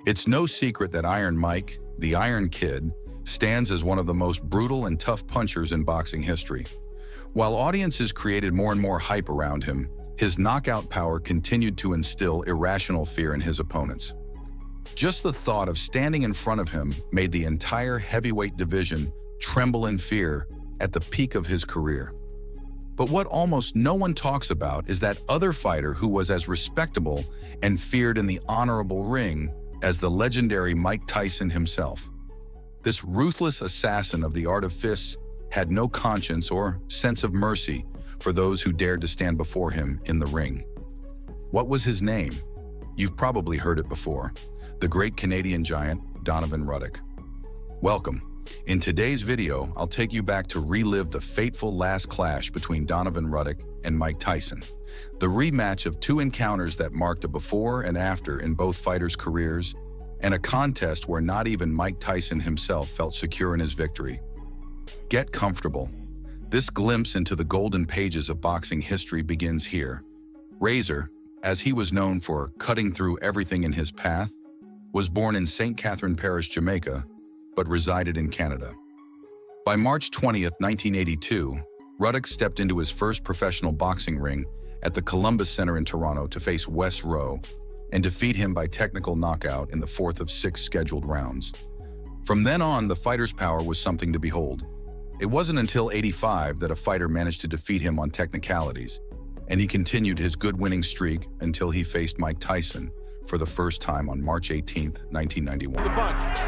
It's no secret that Iron Mike, the Iron Kid, stands as one of the most brutal and tough punchers in boxing history. While audiences created more and more hype around him, his knockout power continued to instill irrational fear in his opponents. Just the thought of standing in front of him made the entire heavyweight division tremble in fear at the peak of his career. But what almost no one talks about is that other fighter who was as respectable and feared in the honorable ring as the legendary Mike Tyson himself. This ruthless assassin of the art of fists had no conscience or sense of mercy for those who dared to stand before him in the ring. What was his name? You've probably heard it before. The great Canadian giant, Donovan Ruddock. Welcome. In today's video, I'll take you back to relive the fateful last clash between Donovan Ruddock and Mike Tyson. The rematch of two encounters that marked a before and after in both fighters' careers, and a contest where not even Mike Tyson himself felt secure in his victory. Get comfortable. This glimpse into the golden pages of boxing history begins here. Razor, as he was known for cutting through everything in his path, was born in St. Catherine Parish, Jamaica, but resided in Canada. By March 20th, 1982, Ruddock stepped into his first professional boxing ring at the Columbus Center in Toronto to face Wes Rowe and defeat him by technical knockout in the fourth of 6 scheduled rounds. From then on, the fighter's power was something to behold. It wasn't until '85 that a fighter managed to defeat him on technicalities, and he continued his good winning streak until he faced Mike Tyson for the first time on March 18th, 1991. The punch.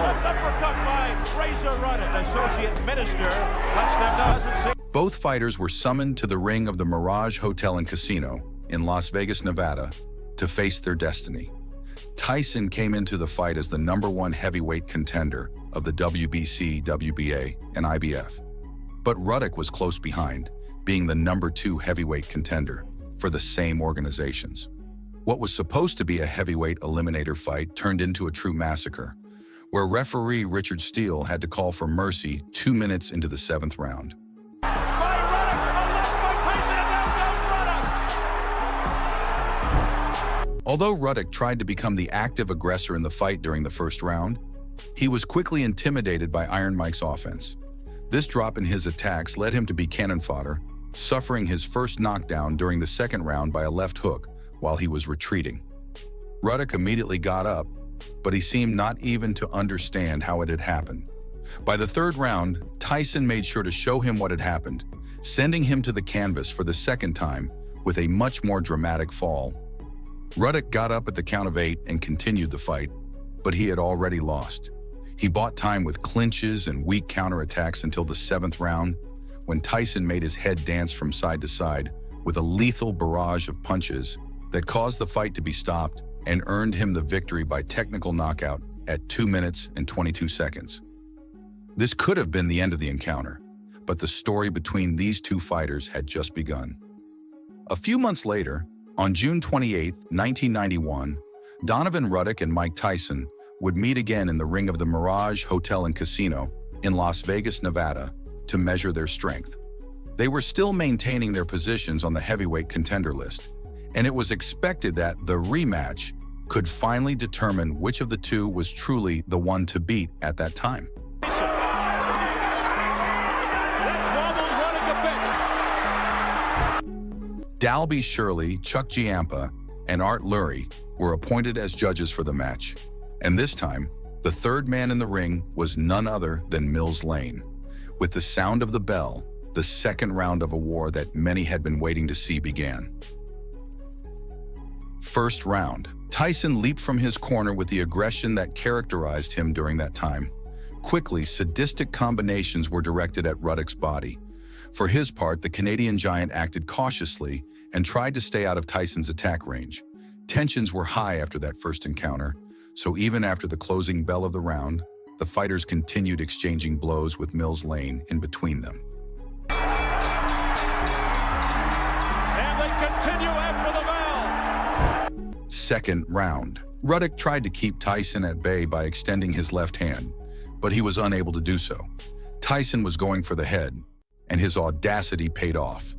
Left uppercut by Razor Ruddock. Associate Minister lets them down. Both fighters were summoned to the ring of the Mirage Hotel and Casino in Las Vegas, Nevada, to face their destiny. Tyson came into the fight as the #1 heavyweight contender of the WBC, WBA, and IBF. But Ruddock was close behind, being the #2 heavyweight contender for the same organizations. What was supposed to be a heavyweight eliminator fight turned into a true massacre, where referee Richard Steele had to call for mercy 2 minutes into the 7th round. Although Ruddock tried to become the active aggressor in the fight during the first round, he was quickly intimidated by Iron Mike's offense. This drop in his attacks led him to be cannon fodder, suffering his first knockdown during the 2nd round by a left hook while he was retreating. Ruddock immediately got up, but he seemed not even to understand how it had happened. By the 3rd round, Tyson made sure to show him what had happened, sending him to the canvas for the 2nd time with a much more dramatic fall. Ruddock got up at the count of 8 and continued the fight, but he had already lost. He bought time with clinches and weak counterattacks until the 7th round, when Tyson made his head dance from side to side with a lethal barrage of punches that caused the fight to be stopped and earned him the victory by technical knockout at 2 minutes and 22 seconds. This could have been the end of the encounter, but the story between these two fighters had just begun. A few months later, on June 28, 1991, Donovan Ruddock and Mike Tyson would meet again in the ring of the Mirage Hotel and Casino in Las Vegas, Nevada, to measure their strength. They were still maintaining their positions on the heavyweight contender list, and it was expected that the rematch could finally determine which of the two was truly the one to beat at that time. Dalby Shirley, Chuck Giampa, and Art Lurie were appointed as judges for the match. And this time, the 3rd man in the ring was none other than Mills Lane. With the sound of the bell, the 2nd round of a war that many had been waiting to see began. First round. Tyson leaped from his corner with the aggression that characterized him during that time. Quickly, sadistic combinations were directed at Ruddock's body. For his part, the Canadian giant acted cautiously and tried to stay out of Tyson's attack range. Tensions were high after that first encounter, so even after the closing bell of the round, the fighters continued exchanging blows with Mills Lane in between them. And they continue after the bell. 2nd round. Ruddock tried to keep Tyson at bay by extending his left hand, but he was unable to do so. Tyson was going for the head, and his audacity paid off.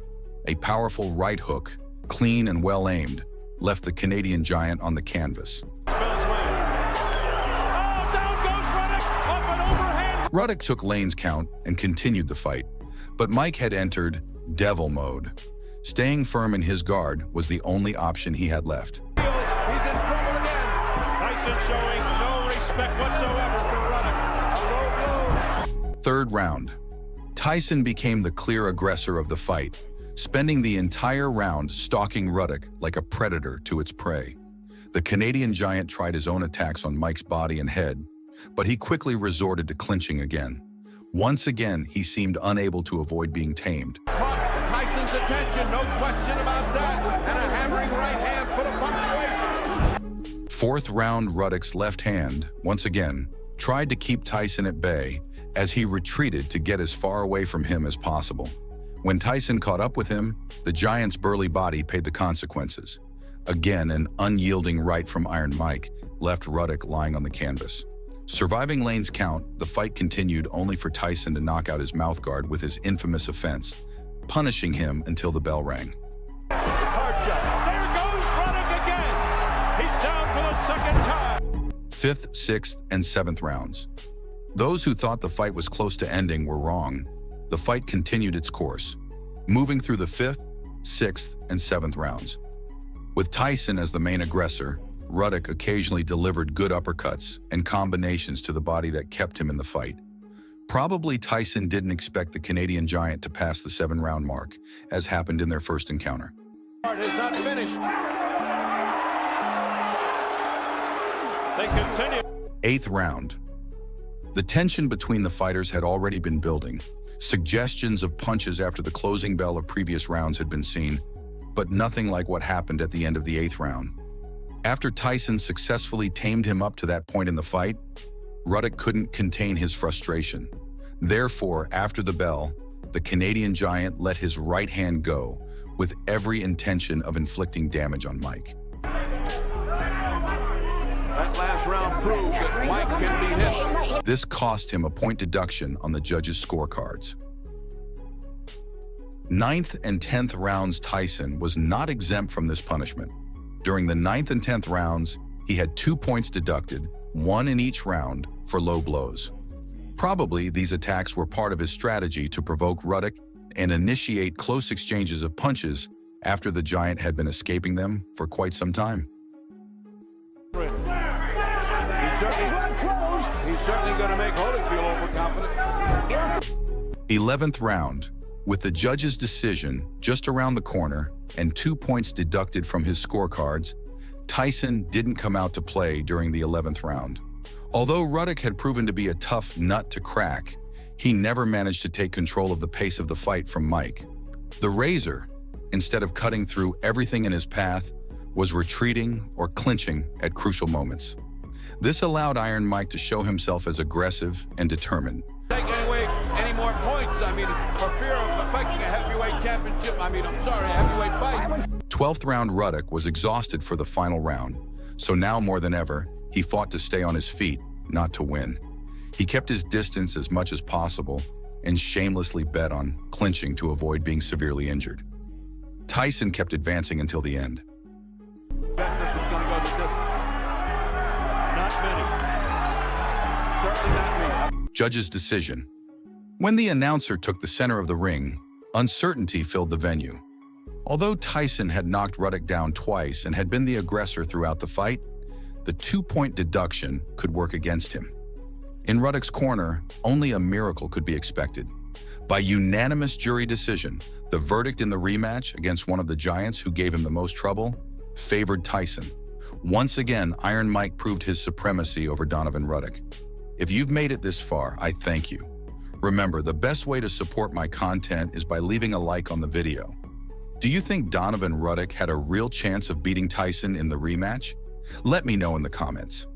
A powerful right hook, clean and well aimed, left the Canadian giant on the canvas. Mills Lane Ruddock took Lane's count and continued the fight, but Mike had entered devil mode. Staying firm in his guard was the only option he had left. He's in trouble again. Tyson showing no respect whatsoever for Ruddock. A low blow. Third round. Tyson became the clear aggressor of the fight, spending the entire round stalking Ruddock like a predator to its prey. The Canadian giant tried his own attacks on Mike's body and head, but he quickly resorted to clinching again. Once again, he seemed unable to avoid being tamed. Caught Tyson's attention, no question about that. And a hammering right hand put a punctuation. Fourth round, Ruddock's left hand, once again, tried to keep Tyson at bay as he retreated to get as far away from him as possible. When Tyson caught up with him, the giant's burly body paid the consequences. Again, an unyielding right from Iron Mike left Ruddock lying on the canvas. Surviving Lane's count, the fight continued only for Tyson to knock out his mouthguard with his infamous offense, punishing him until the bell rang. Hard shot. There goes Ruddock again. He's down for the second time. Fifth, sixth, and seventh rounds. Those who thought the fight was close to ending were wrong. The fight continued its course, moving through the fifth, sixth, and seventh rounds. With Tyson as the main aggressor, Ruddock occasionally delivered good uppercuts and combinations to the body that kept him in the fight. Probably Tyson didn't expect the Canadian giant to pass the 7-round mark, as happened in their first encounter. Part is not finished. They continue. Eighth round. The tension between the fighters had already been building. Suggestions of punches after the closing bell of previous rounds had been seen, but nothing like what happened at the end of the 8th round. After Tyson successfully tamed him up to that point in the fight, Ruddock couldn't contain his frustration. Therefore, after the bell, the Canadian giant let his right hand go, with every intention of inflicting damage on Mike. That last round proved that Mike can be hit. This cost him a point deduction on the judges' scorecards. 9th and 10th rounds, Tyson was not exempt from this punishment. During the 9th and 10th rounds, he had 2 points deducted, 1 in each round, for low blows. Probably these attacks were part of his strategy to provoke Ruddock and initiate close exchanges of punches after the giant had been escaping them for quite some time. He's certainly going to make Holyfield overconfident. 11th round. With the judge's decision just around the corner and 2 points deducted from his scorecards, Tyson didn't come out to play during the 11th round. Although Ruddock had proven to be a tough nut to crack, he never managed to take control of the pace of the fight from Mike. The Razor, instead of cutting through everything in his path, was retreating or clinching at crucial moments. This allowed Iron Mike to show himself as aggressive and determined. Take any more points, for fear of affecting a heavyweight championship, a heavyweight fight. 12th round, Ruddock was exhausted for the final round, so now more than ever, he fought to stay on his feet, not to win. He kept his distance as much as possible and shamelessly bet on clinching to avoid being severely injured. Tyson kept advancing until the end. This was going to go the distance. Not many. Certainly not many. Judge's decision. When the announcer took the center of the ring, uncertainty filled the venue. Although Tyson had knocked Ruddock down twice and had been the aggressor throughout the fight, the 2-point deduction could work against him. In Ruddock's corner, only a miracle could be expected. By unanimous jury decision, the verdict in the rematch against one of the giants who gave him the most trouble favored Tyson. Once again, Iron Mike proved his supremacy over Donovan Ruddock. If you've made it this far, I thank you. Remember, the best way to support my content is by leaving a like on the video. Do you think Donovan Ruddock had a real chance of beating Tyson in the rematch? Let me know in the comments.